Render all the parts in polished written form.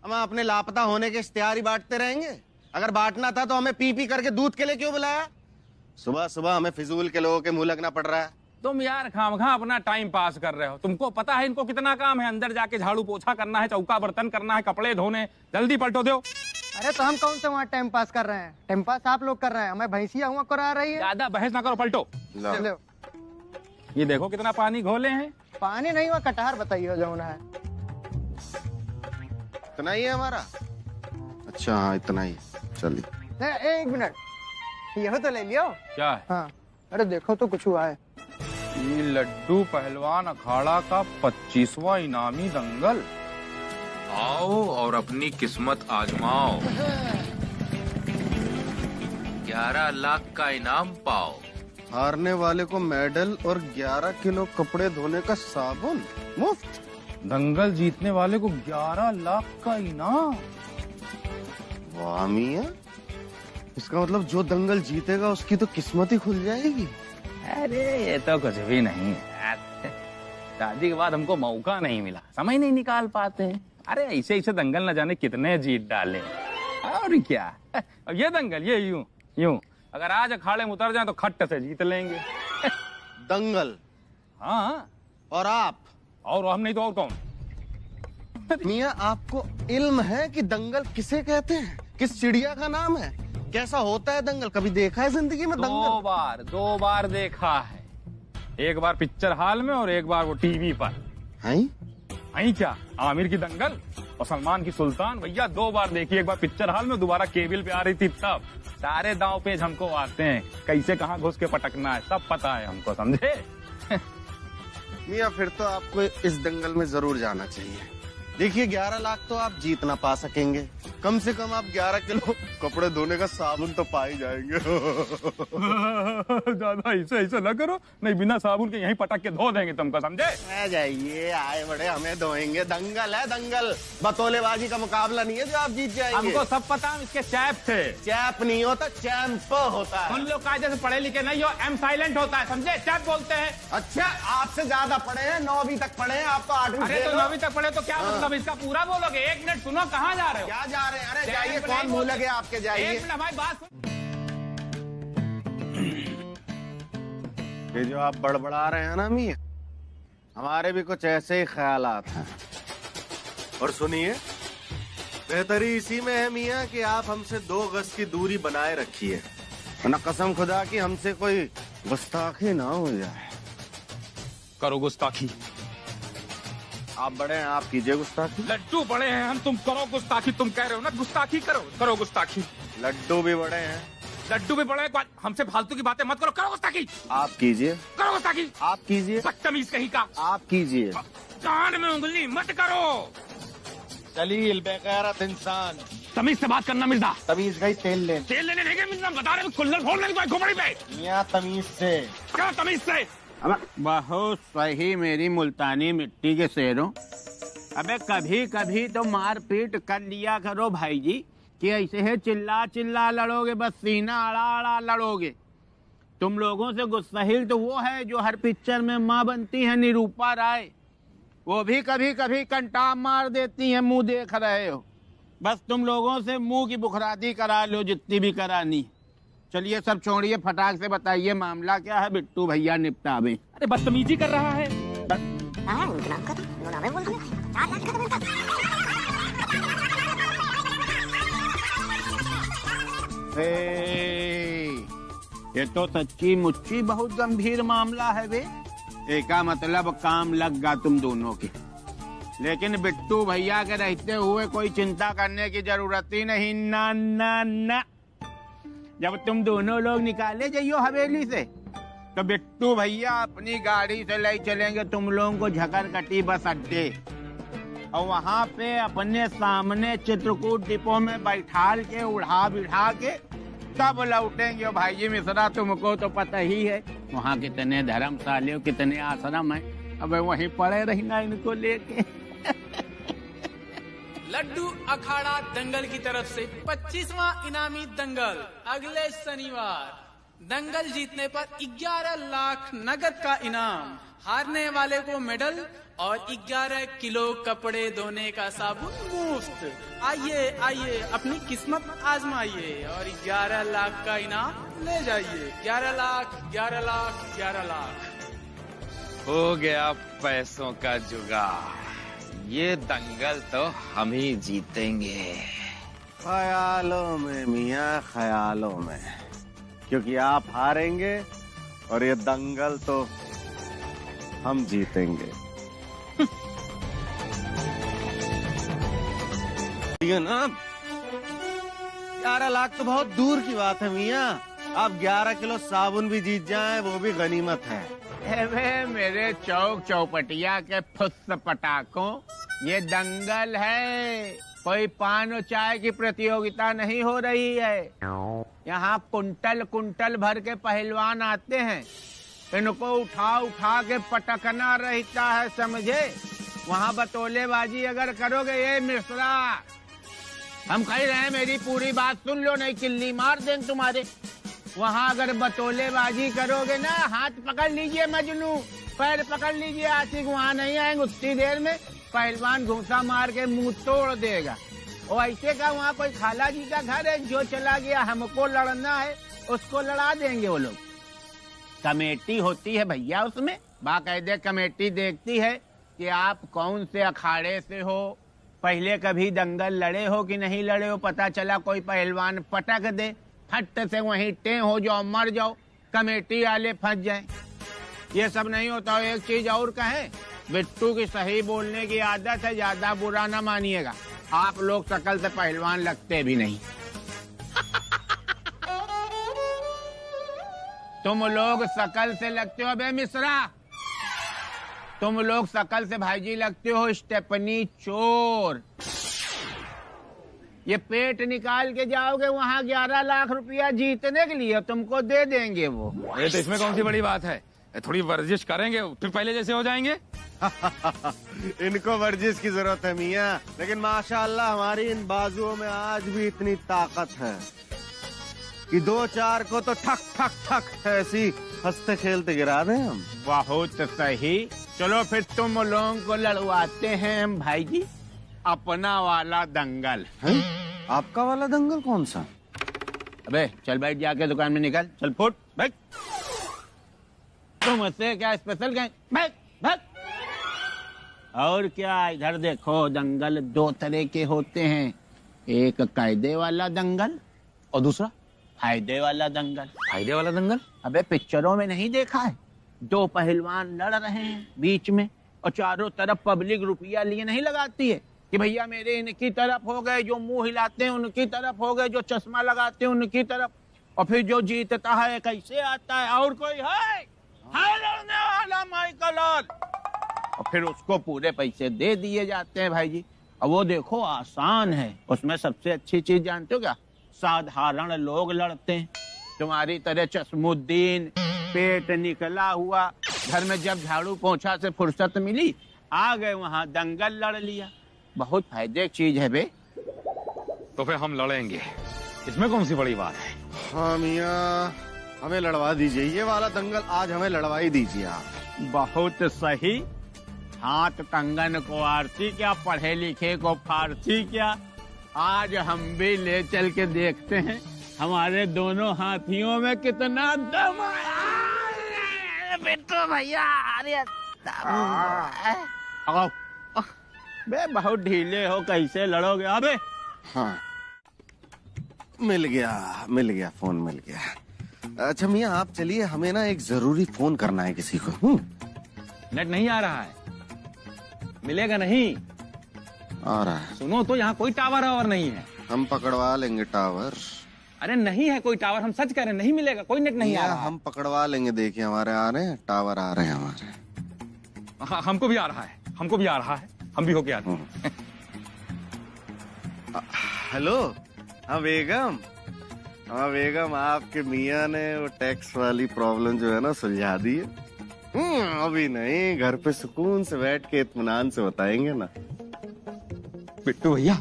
हम अपने लापता होने के इश्तिहार ही बांटते रहेंगे? अगर बांटना था तो हमें पी पी करके दूध के लिए क्यों बुलाया? सुबह सुबह हमें फिजूल के लोगों के मुंह लगना पड़ रहा है। तुम यार खामखा अपना टाइम पास कर रहे हो। तुमको पता है इनको कितना काम है? अंदर जाके झाड़ू पोछा करना है, चौका बर्तन करना है, कपड़े धोने। जल्दी पलटो दो। अरे तो हम कौन से वहाँ टाइम पास कर रहे हैं? टाइम पास आप लोग कर रहे हैं, हमें भैंसिया हुआ करा रही है। ज्यादा बहस ना करो, पलटो। चलो। ये देखो कितना पानी घोले हैं। पानी नहीं हुआ, कटहर बताइए जो है। इतना ही है हमारा? अच्छा हाँ इतना ही। चलिए एक मिनट, यह तो ले लियो। क्या है? हाँ अरे देखो तो कुछ हुआ है। ये लड्डू पहलवान अखाड़ा का 25वां इनामी दंगल। आओ और अपनी किस्मत आजमाओ, 11 लाख का इनाम पाओ। हारने वाले को मेडल और 11 किलो कपड़े धोने का साबुन मुफ्त। दंगल जीतने वाले को 11 लाख का इनाम। वाह मियां, इसका मतलब जो दंगल जीतेगा उसकी तो किस्मत ही खुल जाएगी। अरे ये तो कुछ भी नहीं है। शादी के बाद हमको मौका नहीं मिला, समय नहीं निकाल पाते। अरे ऐसे ऐसे दंगल न जाने कितने जीत डाले। और क्या, अब ये दंगल ये यूं यूं अगर आज अखाड़े में उतर जाए तो खट्ट से जीत लेंगे। दंगल? हाँ। और आप? और हम नहीं तो और कौन? मियां आपको इल्म है कि दंगल किसे कहते हैं? किस चिड़िया का नाम है? कैसा होता है दंगल? कभी देखा है जिंदगी में दंगल? दो बार देखा है। एक बार पिक्चर हॉल में और एक बार वो टीवी पर। हैं क्या, आमिर की दंगल और सलमान की सुल्तान भैया 2 बार देखी। एक बार पिक्चर हॉल में, दोबारा केबल पे आ रही थी तब। सारे दांव पेच हमको आते हैं, कैसे कहाँ घुस के पटकना है सब पता है हमको, समझे? मियां फिर तो आपको इस दंगल में जरूर जाना चाहिए। देखिए 11 लाख तो आप जीत ना पा सकेंगे, कम से कम आप 11 किलो कपड़े धोने का साबुन तो पा ही जाएंगे। ज्यादा ऐसे ना करो, नहीं बिना साबुन के यहीं पटक के धो देंगे तुमको, समझे? आ जाइए, आए बड़े हमें धोएंगे। दंगल है दंगल, बतौलेबाजी का मुकाबला नहीं है जो आप जीत जाएंगे। हमको सब पता, इसके चैप थे। चैप नहीं होता, चैंप होता है। उन लोग कायदे से पढ़े लिखे नहीं हो, एम साइलेंट होता है, समझे? चैप बोलते हैं। अच्छा आपसे ज्यादा पढ़े हैं, 9वीं तक पढ़े हैं, आप तो 8वीं। अरे तो 9वीं तक पढ़े तो क्या मतलब? इसका पूरा बोलोगे? 1 मिनट सुनो, कहाँ जा रहे हो? क्या जा रहे हैं? अरे जाइए, कौन मुंह लगे आपके, जाइए। 1 मिनट हमारी बात। ये जो आप बड़बड़ा रहे हैं ना मियां, हमारे भी कुछ ऐसे ही ख्यालात हैं। और सुनिए, बेहतरी इसी में है मियां कि आप हमसे 2 गज की दूरी बनाए रखिए, वरना कसम खुदा की हमसे कोई गुस्ताखी ना हो जाए। करो गुस्ताखी। आप बड़े हैं, आप कीजिए गुस्ताखी। लड्डू बड़े हैं हम, तुम करो गुस्ताखी। तुम कह रहे हो ना गुस्ताखी करो, करो गुस्ताखी। लड्डू भी बड़े हैं। लड्डू भी बड़े हैं, हमसे फालतू की बातें मत करो, करो गुस्ताखी। आप कीजिए। करो गुस्ताखी। आप कीजिए। बदतमीज कहीं का। आप कीजिए। कान में उंगली मत करो। जलील बेगैरत इंसान। तमीज से बात करना मिर्जा। तमीज गई तेल लेने। तेल लेने नहीं गए मिर्जा, बता रहे कुल्लर फोड़ लेंगे तुम्हारी खोपड़ी पे। मियां तमीज से। क्या तमीज से? बहुत सही मेरी मुल्तानी मिट्टी के शेरों। अबे कभी कभी तो मारपीट कर लिया करो भाई जी, कि ऐसे है चिल्ला चिल्ला लड़ोगे, बस सीना अड़ा अड़ा लड़ोगे। तुम लोगों से गुस्साहिल तो वो है जो हर पिक्चर में माँ बनती है निरूपा राय, वो भी कभी कभी कंटाप मार देती है, मुंह देख रहे हो। बस तुम लोगों से मुंह की बुखराती करा लो जितनी भी करानी। चलिए सब छोड़िए, फटाक से बताइए मामला क्या है, बिट्टू भैया निपटावे। अरे बदतमीजी कर रहा है। ये तो सच्ची मुच्ची बहुत गंभीर मामला है बे। एका मतलब काम लग गा तुम दोनों के, लेकिन बिट्टू भैया के रहते हुए कोई चिंता करने की जरूरत ही नहीं। ना ना ना, जब तुम दोनों लोग निकाले जाइयो हवेली से तो बिट्टू भैया अपनी गाड़ी से ले चलेंगे तुम लोगों को झकरकटी बस अड्डे, और वहाँ पे अपने सामने चित्रकूट डिपो में बैठाल के उड़ा बिठा के तब लौटेंगे। भाई जी मिश्रा तुमको तो पता ही है वहाँ कितने धर्मशाले कितने आश्रम है, अब वहीं पड़े रहना इनको लेके। लड्डू अखाड़ा दंगल की तरफ से 25वां इनामी दंगल अगले शनिवार दंगल जीतने पर 11 लाख नगद का इनाम, हारने वाले को मेडल और 11 किलो कपड़े धोने का साबुन मुफ्त। आइए आइए अपनी किस्मत आजमाइए और 11 लाख का इनाम ले जाइए। 11 लाख 11 लाख 11 लाख। हो गया पैसों का जुगाड़। ये दंगल तो हम ही जीतेंगे। ख्यालों में मियाँ, ख्यालों में, क्योंकि आप हारेंगे और ये दंगल तो हम जीतेंगे। ना 11 लाख तो बहुत दूर की बात है मियाँ। आप 11 किलो साबुन भी जीत जाएं वो भी गनीमत है। अरे मेरे चौक चौपटिया के फुस पटाखों, ये दंगल है, कोई पान और चाय की प्रतियोगिता नहीं हो रही है। यहाँ कुंटल कुंटल भर के पहलवान आते हैं, इनको उठा उठा के पटकना रहता है, समझे। वहाँ बतौलेबाजी अगर करोगे, ये मिश्रा हम कह रहे हैं, मेरी पूरी बात सुन लो, नहीं किल्ली मार दें तुम्हारे। वहाँ अगर बतौलेबाजी करोगे ना, हाथ पकड़ लीजिए मजनू, पैर पकड़ लीजिए आशिक, वहाँ नहीं आएंगे। उतनी देर में पहलवान घूसा मार के मुंह तोड़ देगा। और ऐसे का वहाँ कोई खाला जी का घर है, जो चला गया हमको लड़ना है उसको लड़ा देंगे वो लोग। कमेटी होती है भैया, उसमें बाकायदे कमेटी देखती है कि आप कौन से अखाड़े से हो, पहले कभी दंगल लड़े हो कि नहीं लड़े हो। पता चला कोई पहलवान पटक दे, फट से वहीं टे हो जाओ, मर जाओ, कमेटी वाले फंस जाएं। ये सब नहीं होता। एक चीज और कहें, बिट्टू की सही बोलने की आदत है, ज्यादा बुरा ना मानिएगा। आप लोग शकल से पहलवान लगते भी नहीं। तुम लोग शकल से लगते हो बे मिश्रा, तुम लोग शकल से भाईजी लगते हो स्टेपनी चोर। ये पेट निकाल के जाओगे वहाँ 11 लाख रुपया जीतने के लिए, तुमको दे देंगे वो। अरे तो इसमें कौन सी बड़ी बात है, थोड़ी वर्जिश करेंगे फिर पहले जैसे हो जाएंगे। इनको वर्जिश की जरूरत है मियाँ, लेकिन माशाल्लाह हमारी इन बाजुओं में आज भी इतनी ताकत है कि 2-4 को तो ठक ठक ठक ऐसी हंसते खेलते गिरा दें हम। बहुत सही, चलो फिर तुम लोगों को लड़वाते हैं हम भाईजी अपना वाला दंगल। आपका वाला दंगल कौन सा? अबे चल बैठ, जाके दुकान में निकल, चल फुट बैठ। तुमसे क्या स्पेशल कहें, बैठ बैठ। और क्या, इधर देखो, दंगल 2 तरह के होते हैं, एक कायदे वाला दंगल और दूसरा फायदे वाला दंगल। फायदे वाला दंगल? अबे पिक्चरों में नहीं देखा है, 2 पहलवान लड़ रहे हैं बीच में और चारों तरफ पब्लिक रुपया लिए नहीं लगाती है कि भैया मेरे इनकी तरफ हो गए, जो मुंह हिलाते हैं उनकी तरफ हो गए, जो चश्मा लगाते हैं उनकी तरफ, और फिर जो जीतता है कैसे आता है, और कोई है लड़ने वाला माइकल, और फिर उसको पूरे पैसे दे दिए जाते हैं भाई जी। अब वो देखो आसान है, उसमें सबसे अच्छी चीज जानते हो क्या, साधारण लोग लड़ते हैं, तुम्हारी तरह चश्मुद्दीन पेट निकला हुआ, घर में जब झाड़ू पोंछा से फुर्सत मिली आ गए वहाँ दंगल लड़ लिया। बहुत फायदे की चीज है बे। तो फिर हम लड़ेंगे, इसमें कौन सी बड़ी बात है। हाँ मियाँ, हमें लड़वा दीजिए ये वाला दंगल, आज हमें लड़वाई दीजिए आप। बहुत सही, हाथ कंगन को आरती क्या, पढ़े लिखे को फारसी क्या। आज हम भी ले चल के देखते हैं हमारे दोनों हाथियों में कितना दम है। बेटो भैया, अरे बे बहुत ढीले हो, कैसे लड़ोगे अबे। हाँ मिल गया फोन मिल गया। अच्छा मियाँ आप चलिए, हमें ना एक जरूरी फोन करना है किसी को। नेट नहीं आ रहा है, मिलेगा नहीं। आ रहा है। सुनो तो यहाँ कोई टावर और नहीं है। हम पकड़वा लेंगे टावर। अरे नहीं है कोई टावर, हम सच कह रहे हैं, नहीं मिलेगा, कोई नेट नहीं आ रहा। हम पकड़वा लेंगे, देखिए हमारे आ रहे हैं टावर, आ रहे हैं हमारे। हाँ, हमको भी आ रहा है, हमको भी आ रहा है, हम भी होके आते हैं। हेलो, हाँ बेगम, हाँ बेगम, आपके मियाँ ने वो टैक्स वाली प्रॉब्लम जो है ना सुलझा दी है। अभी नहीं, घर पे सुकून से बैठ के इत्मीनान से बताएंगे ना। बिट्टू भैया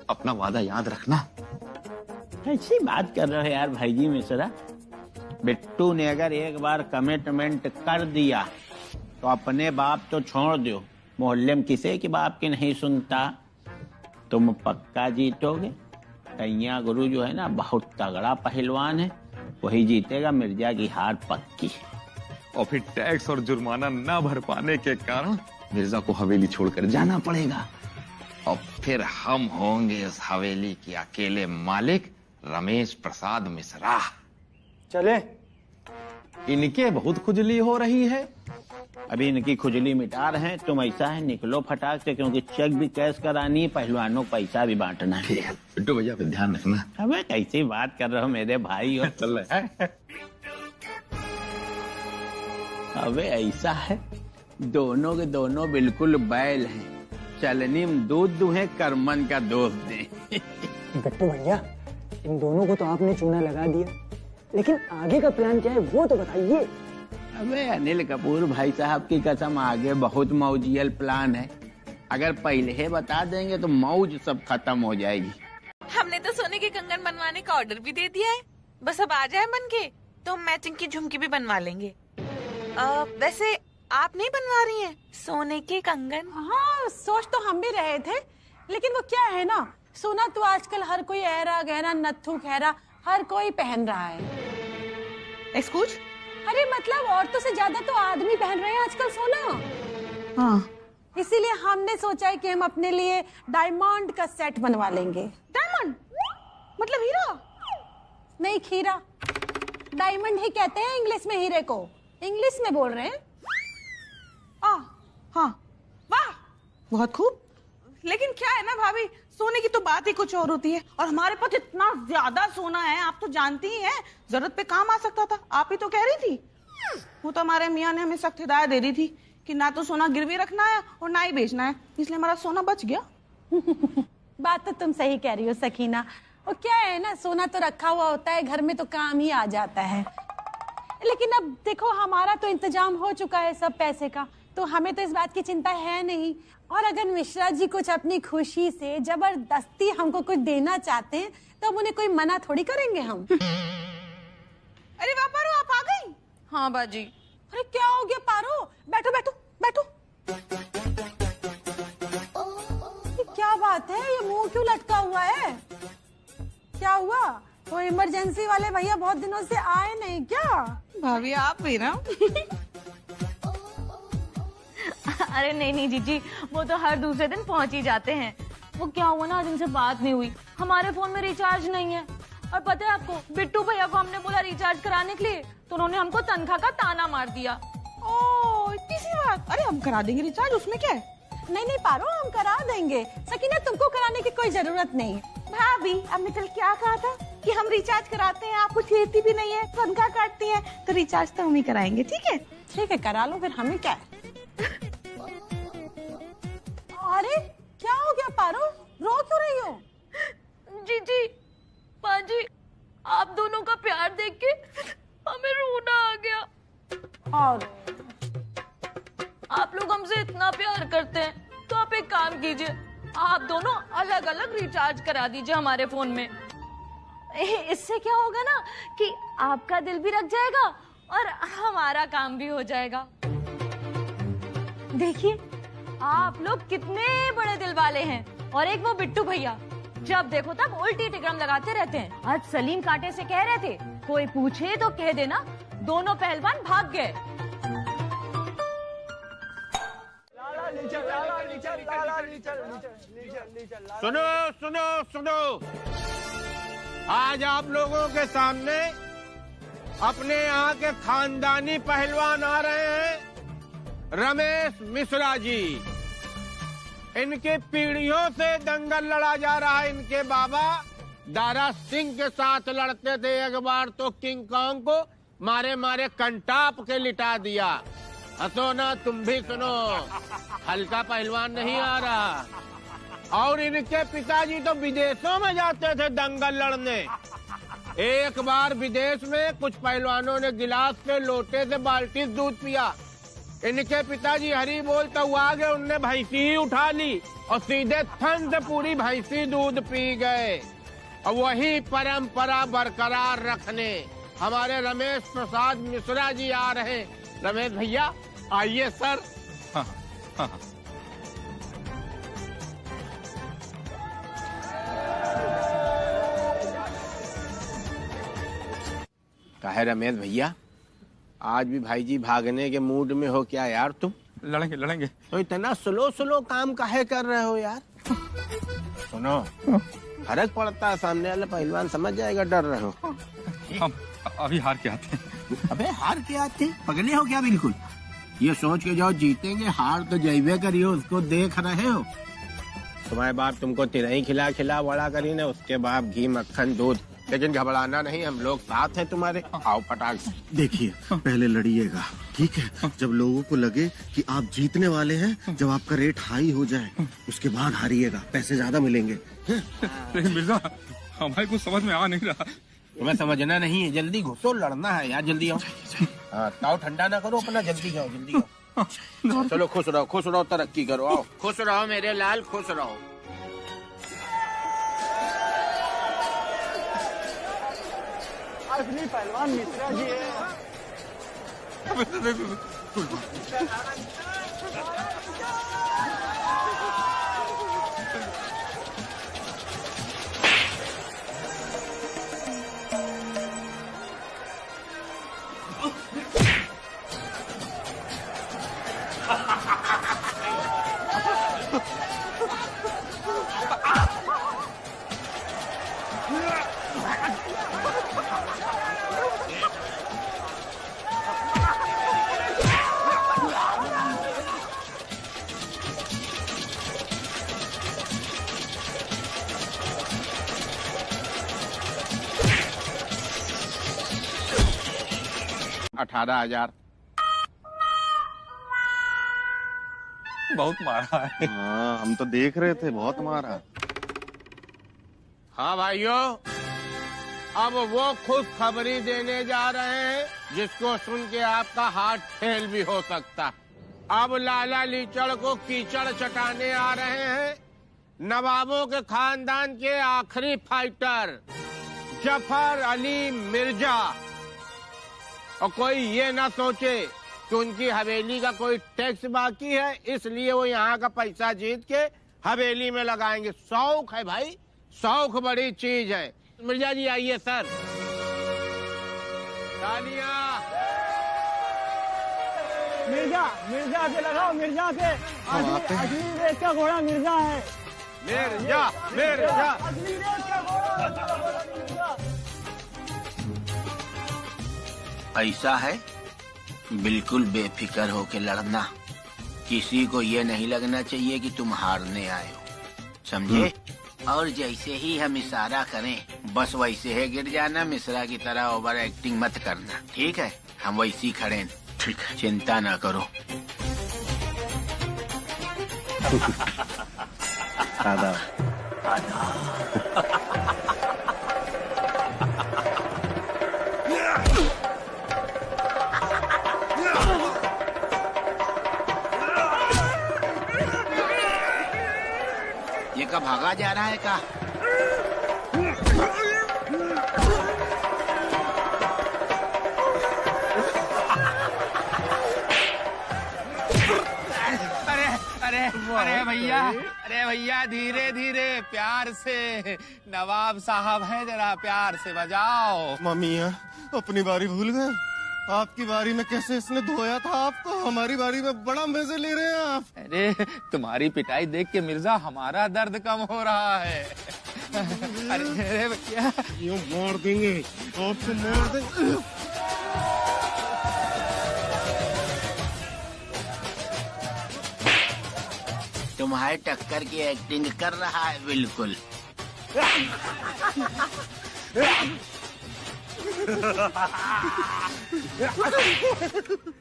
अपना वादा याद रखना। ऐसी बात कर रहे हो यार भाईजी मिश्रा, बिट्टू ने अगर एक बार कमिटमेंट कर दिया तो अपने बाप तो छोड़ दो, मोहल्ले में किसी की बाप की नहीं सुनता। तुम पक्का जीतोगे। कैया गुरु जो है ना बहुत तगड़ा पहलवान है, वही जीतेगा। मिर्जा की हार पक्की। और फिर टैक्स और जुर्माना न भर पाने के कारण मिर्जा को हवेली छोड़कर जाना पड़ेगा। और फिर हम होंगे उस हवेली के अकेले मालिक, रमेश प्रसाद मिश्रा। चले। इनके बहुत खुजली हो रही है। अभी इनकी खुजली मिटा रहे हैं। तुम ऐसा है निकलो फटाक से, क्योंकि चेक भी कैश करानी है, पहलवानों को पैसा भी बांटना है। बिट्टू भैया पे ध्यान रखना। हमें कैसी बात कर रहे हो मेरे भाई हो। चल रहा है। अबे ऐसा है, दोनों के दोनों बिल्कुल बैल हैं। चलनी में दूध दुहे, करमन का दोस्त दे। बिट्टू भैया, इन दोनों को तो आपने चूना लगा दिया, लेकिन आगे का प्लान क्या है वो तो बताइए। अबे अनिल कपूर भाई साहब की कसम, आगे बहुत मौजियल प्लान है। अगर पहले ही बता देंगे तो मौज सब खत्म हो जाएगी। हमने तो सोने के कंगन बनवाने का ऑर्डर भी दे दिया है, बस अब आ जाए बन के तो मैचिंग की झुमकी भी बनवा लेंगे। वैसे आप नहीं बनवा रही हैं सोने के कंगन? हाँ, सोच तो हम भी रहे थे, लेकिन वो क्या है ना, सोना तो आजकल हर कोई ऐरा गहरा नत्थु खैरा हर कोई पहन रहा है। एक्सक्यूज? अरे मतलब औरतों से ज्यादा तो आदमी पहन रहे हैं आजकल सोना। हाँ, इसीलिए हमने सोचा है कि हम अपने लिए डायमंड का सेट बनवा लेंगे। डायमंड मतलब हीरा? नहीं, खीरा। डायमंड ही कहते हैं इंग्लिश में हीरे को। इंग्लिश में बोल रहे हैं। हाँ, वाह, बहुत खूब। लेकिन क्या है ना भाभी, सोने की तो बात ही कुछ और होती है, और हमारे पास इतना ज्यादा सोना है, आप तो जानती ही हैं, जरूरत पे काम आ सकता था। आप ही तो कह रही थी। वो तो हमारे मियाँ ने हमें सख्त हिदायत दे दी थी कि ना तो सोना गिरवी रखना है और ना ही बेचना है, इसलिए हमारा सोना बच गया। बात तो तुम सही कह रही हो सकीना। वो क्या है ना, सोना तो रखा हुआ होता है घर में तो काम ही आ जाता है। लेकिन अब देखो, हमारा तो इंतजाम हो चुका है सब पैसे का, तो हमें तो इस बात की चिंता है नहीं। और अगर मिश्रा जी कुछ अपनी खुशी से जबरदस्ती हमको कुछ देना चाहते हैं तो हम उन्हें कोई मना थोड़ी करेंगे हम। अरे वाह पारो, आप आ गई? हाँ बाजी। अरे क्या हो गया पारो? बैठो बैठो बैठो। ये क्या बात है, ये मुंह क्यों लटका हुआ है? क्या हुआ? वो इमरजेंसी वाले भैया बहुत दिनों से आए नहीं क्या? भाभी आप भी ना। अरे नहीं जीजी, वो तो हर दूसरे दिन पहुंच ही जाते हैं। वो क्या हुआ ना, आज इनसे बात नहीं हुई, हमारे फोन में रिचार्ज नहीं है। और पता है आपको, बिट्टू भैया को हमने बोला रिचार्ज कराने के लिए, तो उन्होंने हमको तनख्वाह का ताना मार दिया। ओह, इतनी सी बात। अरे हम करा देंगे रिचार्ज, उसमें क्या है। नहीं नहीं पारो, हम करा देंगे। सकीना, तुमको कराने की कोई जरूरत नहीं। भाभी, आपने कल क्या कहा था कि हम रिचार्ज कराते हैं, आप कुछ लेती भी नहीं है, तनख्वाह काटती है, तो रिचार्ज तो हम ही कराएंगे। ठीक है? ठीक है, करा लो फिर, हमें क्या है। अरे क्या हो गया पारो, रो क्यों रही हो? जीजी, पाजी, आप दोनों का प्यार देख के हमें रोना आ गया। और आप लोग हमसे इतना प्यार करते हैं, तो आप एक काम कीजिए, आप दोनों अलग अलग रिचार्ज करा दीजिए हमारे फोन में। इससे क्या होगा ना कि आपका दिल भी रख जाएगा और हमारा काम भी हो जाएगा। देखिए, आप लोग कितने बड़े दिल वाले हैं। और एक वो बिट्टू भैया, जब देखो तब उल्टी टिकरम लगाते रहते हैं। आज सलीम कांटे से कह रहे थे, कोई पूछे तो कह देना दोनों पहलवान भाग गए। सुनो सुनो सुनो, आज आप लोगों के सामने अपने यहाँ के खानदानी पहलवान आ रहे हैं, रमेश मिश्रा जी। इनके पीढ़ियों से दंगल लड़ा जा रहा है। इनके बाबा दारा सिंह के साथ लड़ते थे, एक बार तो किंग कॉन्ग को मारे मारे कंटाप के लिटा दिया। हंसो ना, तुम भी सुनो, हल्का पहलवान नहीं आ रहा। और इनके पिताजी तो विदेशों में जाते थे दंगल लड़ने। एक बार विदेश में कुछ पहलवानों ने गिलास से, लोटे से बाल्टी दूध पिया। इनके पिताजी हरी बोलते हुए आ गए, उनने भैंसी ही उठा ली और सीधे थन से पूरी भैंसी दूध पी गए। और वही परंपरा बरकरार रखने हमारे रमेश प्रसाद मिश्रा जी आ रहे हैं। रमेश भैया आइए सर। हाँ हाँ हाँ। काहे रमेश भैया, आज भी भाई जी भागने के मूड में हो क्या यार तुम? लड़ेंगे लड़ेंगे। तो इतना स्लो काम काहे कर रहे हो यार? सुनो, फर्क पड़ता है, सामने वाला पहलवान समझ जाएगा डर रहे हो। हम अभी हार के आते हैं। अबे हार के आते? पगले हो क्या बिल्कुल? ये सोच के जाओ जीतेंगे, हार तो जैबे करियो, उसको देख रहे हो। तुम्हारे बाप तुमको तिरई खिला बड़ा करी ना, उसके बाद घी मक्खन दूध, लेकिन घबराना नहीं, हम लोग साथ हैं तुम्हारे। आओ फटाक से। देखिए, पहले लड़िएगा, ठीक है? जब लोगों को लगे कि आप जीतने वाले हैं, जब आपका रेट हाई हो जाए, उसके बाद हारिएगा, पैसे ज्यादा मिलेंगे। लेकिन मिर्जा, हमारे कुछ समझ में आ नहीं रहा। तुम्हें समझना नहीं है, जल्दी घुसो, लड़ना है यार, जल्दी आओ। हाँ, ताव ठंडा ना करो अपना, जल्दी आओ, जल्दी आओ। चलो खुश रहो, तरक्की करो, आओ। खुश रहो मेरे लाल, खुश रहो। असली पहलवान मिश्रा जी है। $18,000। बहुत मारा है। हाँ, हम तो देख रहे थे, बहुत मारा। हाँ भाइयों, अब वो खुशखबरी देने जा रहे हैं जिसको सुन के आपका हार्ट फेल भी हो सकता। अब लाला लीचड़ को कीचड़ चटाने आ रहे हैं नवाबों के खानदान के आखिरी फाइटर जफर अली मिर्जा। और कोई ये ना सोचे कि उनकी हवेली का कोई टैक्स बाकी है, इसलिए वो यहाँ का पैसा जीत के हवेली में लगाएंगे। शौक है भाई, शौक बड़ी चीज है। मिर्जा जी आइए सर। तालियां। मिर्जा से लगाओ, मिर्जा से। असली रेस का घोड़ा मिर्जा है। मिर्जा। असली रेस का घोड़ा। ऐसा है, बिल्कुल बेफिक्र होके लड़ना। किसी को ये नहीं लगना चाहिए कि तुम हारने आए हो, समझे? और जैसे ही हम इशारा करें, बस वैसे ही गिर जाना। मिश्रा की तरह ओवर एक्टिंग मत करना, ठीक है? हम वैसे ही खड़े हैं, ठीक है? चिंता ना करो। ये का भागा जा रहा है का? अरे भैया धीरे धीरे प्यार से। नवाब साहब हैं, जरा प्यार से बजाओ। मम्मिया, अपनी बारी भूल गए। आपकी बारी में कैसे इसने धोया था आपको, हमारी बारी में बड़ा मजे ले रहे हैं आप। अरे तुम्हारी पिटाई देख के मिर्जा हमारा दर्द कम हो रहा है। अरे भैया, यूं मार देंगे आपको, मार देंगे। तुम्हारे टक्कर की एक्टिंग कर रहा है बिल्कुल।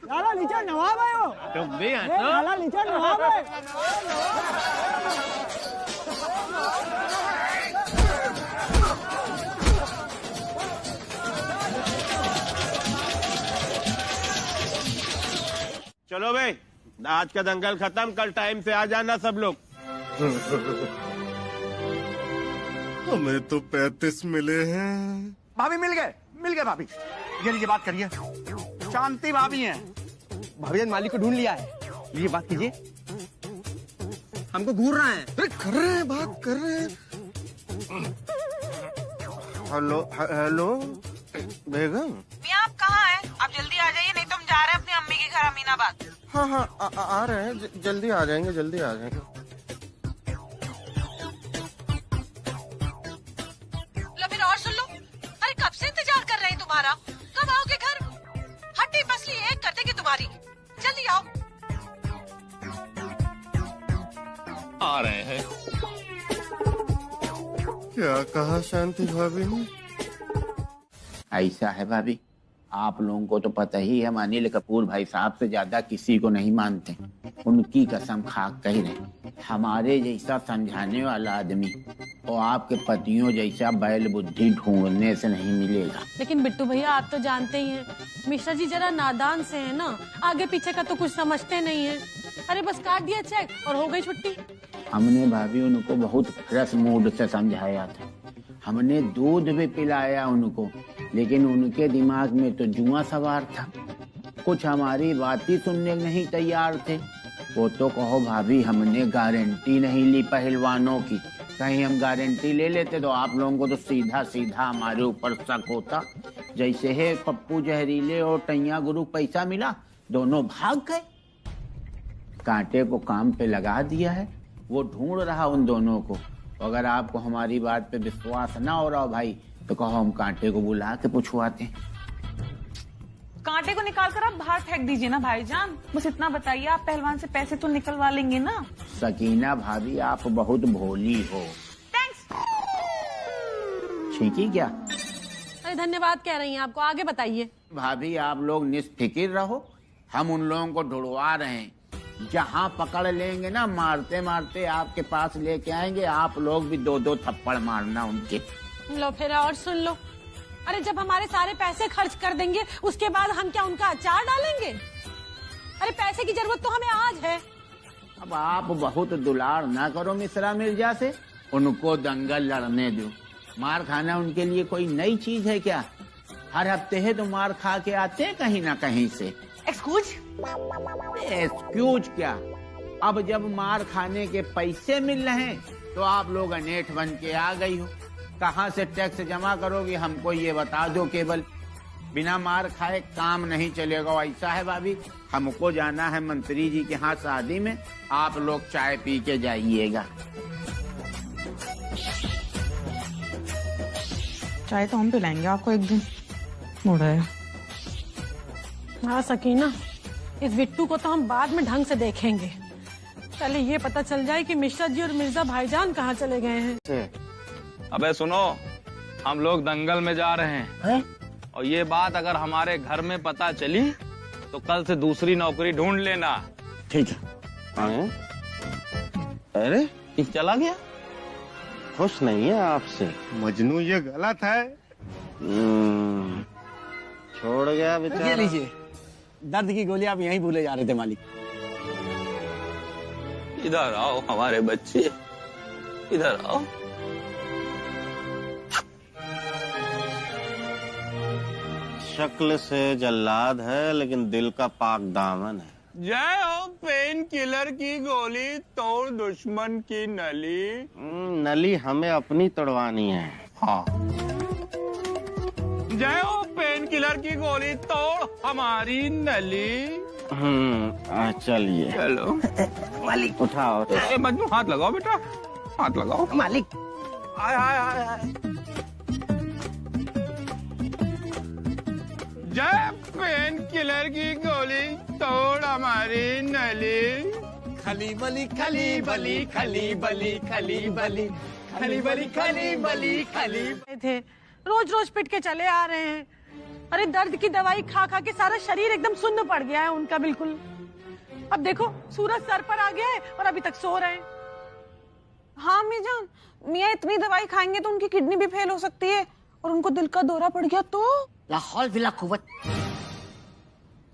लाला लीचड़ नवाब है वो। तुम भी लाला लीचड़ नवाब है। चलो भाई, आज का दंगल खत्म, कल टाइम से आ जाना सब लोग। हमें तो 35 मिले हैं। भाभी मिल गए भाभी। ये लीजिए बात करिए। शांति भाभी हैं। भाभी जान मालिक को ढूंढ लिया है। लीजिए बात कीजिए। हमको घूर रहा है। अरे कर रहे हैं, बात कर रहे हैं। हेलो हेलो बेगम। मियाँ आप कहाँ हैं? आप जल्दी आ जाइए, नहीं तो हम जा रहे हैं अपनी अम्मी के घर अमीनाबाद। हाँ हाँ आ रहे हैं, जल्दी आ जाएंगे, जल्दी आ जाएंगे। लो फिर और सुन लो। अरे कब से इंतजार कर रहे हैं तुम्हारा, कब आओगे घर? हड्डी पसली एक कर देगी तुम्हारी, जल्दी आओ। आ रहे हैं। क्या कहा शांति भाभी ने? ऐसा है भाभी, आप लोगों को तो पता ही है, अनिल कपूर भाई साहब से ज्यादा किसी को नहीं मानते। उनकी कसम खा कह रहे, हमारे जैसा समझाने वाला आदमी और आपके पतियों जैसा बैल बुद्धि ढूंढने से नहीं मिलेगा। लेकिन बिट्टू भैया आप तो जानते ही हैं, मिश्रा जी जरा नादान से है ना, आगे पीछे का तो कुछ समझते नहीं है। अरे बस काट दिया चेक और हो गई छुट्टी। हमने भाभी उनको बहुत फ्रेश मूड से समझाया था, हमने दूध भी पिलाया उनको, लेकिन उनके दिमाग में तो जुआ सवार था। कुछ हमारी बात ही सुनने नहीं तैयार थे। वो तो कहो भाभी, हमने गारंटी नहीं ली पहलवानों की। कहीं हम गारंटी ले लेते तो आप लोगों को तो सीधा सीधा हमारे ऊपर शक होता। जैसे है पप्पू जहरीले और टैया गुरु पैसा मिला, दोनों भाग गए। कांटे को काम पे लगा दिया है, वो ढूंढ रहा उन दोनों को। अगर आपको हमारी बात पे विश्वास ना हो रहा भाई, तो कहो हम कांटे को बुला के पूछवाते हैं। कांटे को निकाल कर आप बाहर फेंक दीजिए ना भाईजान। बस इतना बताइए, आप पहलवान से पैसे तो निकलवा लेंगे ना? सकीना भाभी आप बहुत भोली हो। थैंक्स। ठीक ही क्या? अरे धन्यवाद कह रही हैं आपको, आगे बताइए। भाभी आप लोग निष्फिक्र रहो, हम उन लोगों को ढूंढवा रहे हैं। जहाँ पकड़ लेंगे ना, मारते मारते आपके पास लेके आएंगे। आप लोग भी दो दो थप्पड़ मारना उनके। लो फिर और सुन लो। अरे जब हमारे सारे पैसे खर्च कर देंगे, उसके बाद हम क्या उनका अचार डालेंगे? अरे पैसे की जरूरत तो हमें आज है। अब आप बहुत दुलार ना करो मिश्रा मिर्जा से, उनको दंगल लड़ने दो। मार खाना उनके लिए कोई नई चीज है क्या? हर हफ्ते है तो मार खा के आते हैं कहीं ना कहीं से। एक्सक्यूज क्या? अब जब मार खाने के पैसे मिल रहे हैं तो आप लोग अनेठ बन के आ गई हो। कहाँ से टैक्स जमा करोगी हमको ये बता दो। केवल बिना मार खाए काम नहीं चलेगा। ऐसा है भाभी, हमको जाना है मंत्री जी के यहाँ शादी में, आप लोग चाय पी के जाइएगा। चाय तो हम पिलाएंगे आपको एक दिन। मुड़ा है। हाँ सकीना, इस बिट्टू को तो हम बाद में ढंग से देखेंगे। पहले ये पता चल जाए कि मिश्रा जी और मिर्जा भाईजान कहाँ चले गए हैं। अबे सुनो, हम लोग दंगल में जा रहे हैं, और ये बात अगर हमारे घर में पता चली तो कल से दूसरी नौकरी ढूंढ लेना। ठीक है। अरे ये चला गया? खुश नहीं है आपसे मजनू, ये गलत है। छोड़ गया बेचारा। ये लीजिए, दर्द की गोली आप यहीं भूले जा रहे थे मालिक। इधर आओ हमारे बच्चे, इधर आओ। शक्ल से जल्लाद है लेकिन दिल का पाक दामन है। जय हो पेन किलर की गोली, तोड़ दुश्मन की नली। नली हमें अपनी तोड़वानी है। हाँ। जय हो पेन किलर की गोली, तोड़ हमारी नली। चलिए चलो मालिक उठाओ। मजनू हाथ लगाओ बेटा, हाथ लगाओ। मालिक। आय आय आय आय। जय पेन किलर की गोली, तोड़ हमारी नली। खली बली खली बली खली बली खली बली खली बली खली बली खली थे रोज रोज पिट के चले आ रहे हैं। अरे दर्द की दवाई खा खा के सारा शरीर एकदम सुन्न पड़ गया है उनका बिल्कुल। अब देखो सूरज सर पर आ गया है और अभी तक सो रहे हैं। हाँ मीजान, मियाँ इतनी दवाई खाएंगे तो उनकी किडनी भी फेल हो सकती है, और उनको दिल का दौरा पड़ गया तो। लाहौल बिला कुव्वत।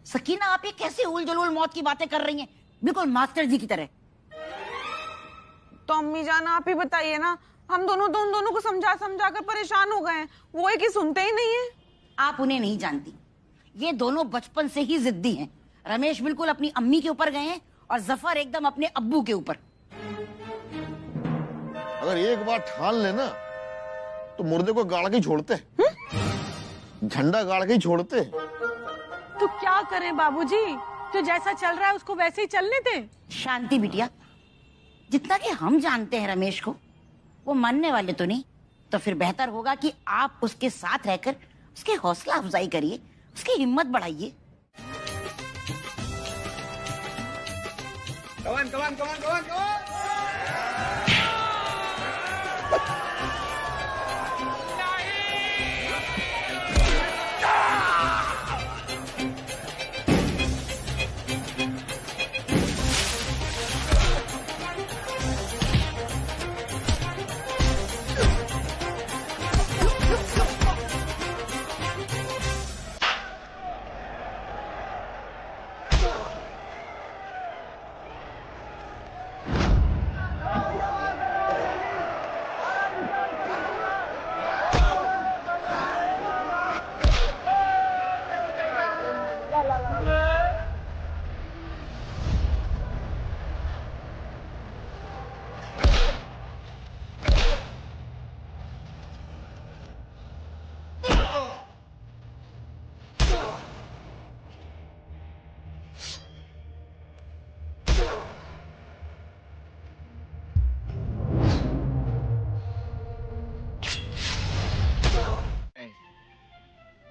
सकीना, आप ये कैसे उल जलूल मौत की बातें कर रही हैं, बिल्कुल मास्टर जी की तरह। तो अम्मी जान आप ही बताइए ना, हम दोनों तो उन दोनों को समझा समझा कर परेशान हो गए हैं, वो एक ही सुनते ही नहीं है। आप उन्हें नहीं जानती, ये दोनों बचपन से ही जिद्दी हैं। रमेश बिल्कुल अपनी अम्मी के ऊपर गए हैं और जफर एकदम अपने अब्बू के ऊपर। अगर एक बार ठान लेना तो मुर्दे को गाड़ के ही छोड़ते, झंडा गाड़ के ही छोड़ते। तो क्या करें बाबूजी, जो जैसा चल रहा है उसको वैसे ही चलने दे। शांति बिटिया, जितना कि हम जानते हैं रमेश को, वो मानने वाले तो नहीं। तो फिर बेहतर होगा कि आप उसके साथ रहकर उसकी हौसला अफजाई करिए, उसकी हिम्मत बढ़ाइए। कमान कमान कमान कमान कमान।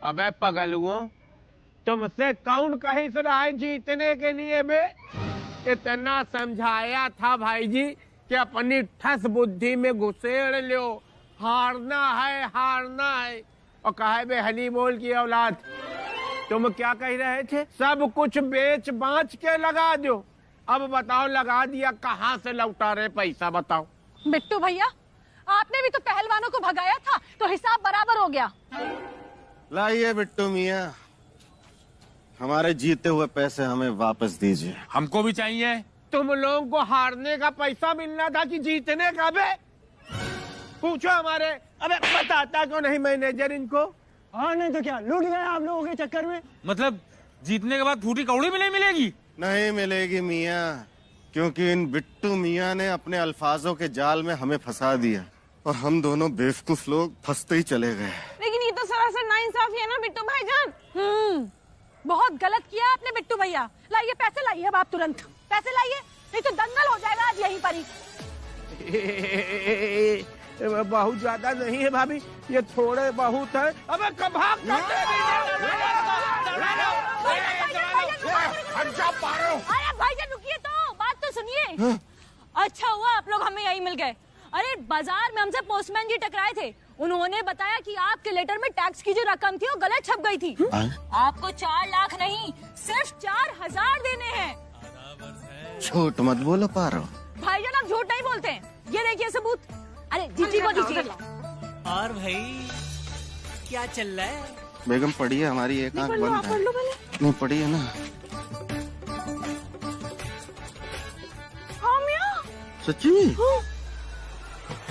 अबे पगलुओं, तुमसे कौन कहीं से रहा है जीतने के लिए बे? इतना समझाया था भाई जी कि अपनी ठस बुद्धि में घुसेड़ लो, हारना है हारना है। और कहे बे हली बोल की औलाद, तुम क्या कह रहे थे? सब कुछ बेच बांच के लगा दो। अब बताओ, लगा दिया, कहाँ से लौटा रहे पैसा बताओ? बिट्टू भैया, आपने भी तो पहलवानों को भगाया था, तो हिसाब बराबर हो गया। लाइए बिट्टू मियाँ, हमारे जीते हुए पैसे हमें वापस दीजिए। हमको भी चाहिए। तुम लोगों को हारने का पैसा मिलना था कि जीतने का बे? पूछो हमारे। अबे बताता क्यों नहीं मैनेजर इनको? हाँ नहीं तो क्या, लूट गए आप लोगों के चक्कर में। मतलब जीतने के बाद फूटी कौड़ी भी नहीं मिलेगी? नहीं मिलेगी मियाँ, क्योंकि इन बिट्टू मियाँ ने अपने अल्फाजों के जाल में हमें फंसा दिया और हम दोनों बेवकूफ लोग फंसते ही चले गए। लेकिन ये तो सरासर नाइंसाफी है ना बिट्टू भाईजान। बहुत गलत किया आपने बिट्टू भैया। लाइए पैसे, लाइए अब आप तुरंत पैसे लाइए, नहीं तो दंगल हो जाएगा आज यहीं पर ही। बहुत ज्यादा नहीं है भाभी, ये थोड़े बहुत है। अबे कब भाग करते अरे भाईजान रुकिए तो, बात तो सुनिए। अच्छा हुआ आप लोग हमें यही मिल गए। अरे बाजार में हमसे पोस्टमैन जी टकराए थे, उन्होंने बताया कि आपके लेटर में टैक्स की जो रकम थी वो गलत छप गई थी। आपको 4 लाख नहीं, सिर्फ 4000 देने हैं। झूठ मत बोलो पारो। भाईजान आप झूठ नहीं बोलते हैं, ये देखिए सबूत। अरे जीजी को दीजिए। और भाई क्या चल रहा है? बेगम पढ़िए, हमारी एक आंख बंद है। नहीं पढ़िए ना। हाँ मियाँ, सच्ची?